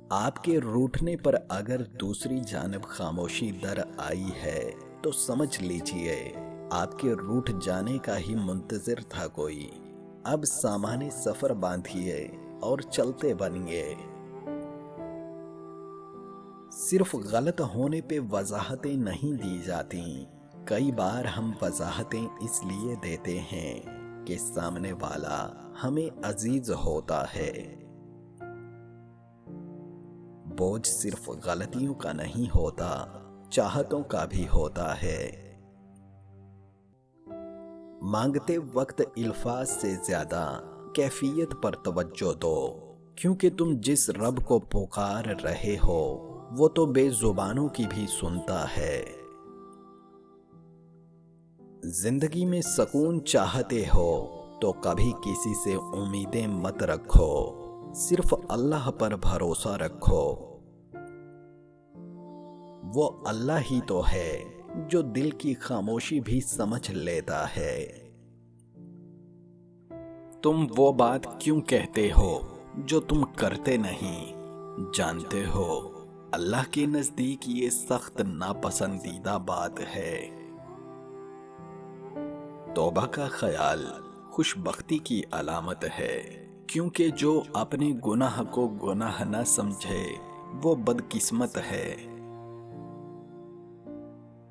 آپ کے روٹھنے پر اگر دوسری جانب خاموشی در آئی ہے تو سمجھ لیجئے آپ کے روٹھ جانے کا ہی منتظر تھا کوئی۔ اب سامان سفر باندھیے اور چلتے بنیے۔ صرف غلط ہونے پہ وضاحتیں نہیں دی جاتی، کئی بار ہم وضاحتیں اس لیے دیتے ہیں کہ سامنے والا ہمیں عزیز ہوتا ہے۔ بوجھ صرف غلطیوں کا نہیں ہوتا، چاہتوں کا بھی ہوتا ہے۔ مانگتے وقت الفاظ سے زیادہ کیفیت پر توجہ دو، کیونکہ تم جس رب کو پکار رہے ہو وہ تو بے زبانوں کی بھی سنتا ہے۔ زندگی میں سکون چاہتے ہو تو کبھی کسی سے امیدیں مت رکھو، صرف اللہ پر بھروسہ رکھو۔ وہ اللہ ہی تو ہے جو دل کی خاموشی بھی سمجھ لیتا ہے۔ تم وہ بات کیوں کہتے ہو جو تم کرتے نہیں؟ جانتے ہو اللہ کے نزدیک یہ سخت ناپسندیدہ بات ہے۔ توبہ کا خیال خوش بختی کی علامت ہے، کیونکہ جو اپنے گناہ کو گناہ نہ سمجھے وہ بدقسمت ہے۔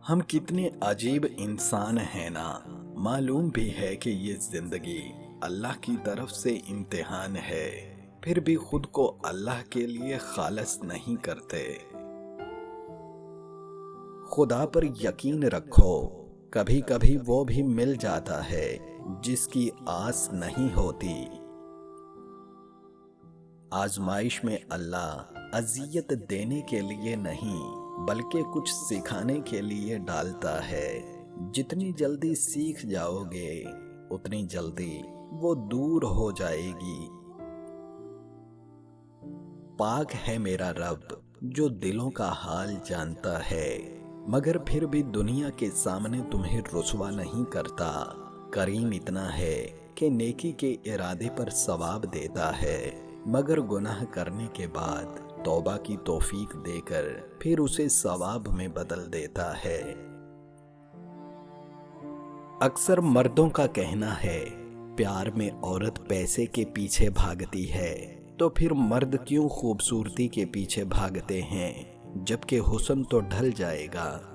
ہم کتنے عجیب انسان ہیں نا، معلوم بھی ہے کہ یہ زندگی اللہ کی طرف سے امتحان ہے، پھر بھی خود کو اللہ کے لیے خالص نہیں کرتے۔ خدا پر یقین رکھو، کبھی کبھی وہ بھی مل جاتا ہے جس کی آس نہیں ہوتی۔ آزمائش میں اللہ اذیت دینے کے لیے نہیں بلکہ کچھ سکھانے کے لیے ڈالتا ہے۔ جتنی جلدی سیکھ جاؤ گے اتنی جلدی وہ دور ہو جائے گی۔ پاک ہے میرا رب جو دلوں کا حال جانتا ہے، مگر پھر بھی دنیا کے سامنے تمہیں رسوا نہیں کرتا۔ کریم اتنا ہے کہ نیکی کے ارادے پر ثواب دیتا ہے، مگر گناہ کرنے کے بعد توبہ کی توفیق دے کر پھر اسے ثواب میں بدل دیتا ہے۔ اکثر مردوں کا کہنا ہے پیار میں عورت پیسے کے پیچھے بھاگتی ہے، تو پھر مرد کیوں خوبصورتی کے پیچھے بھاگتے ہیں، جبکہ حسن تو ڈھل جائے گا۔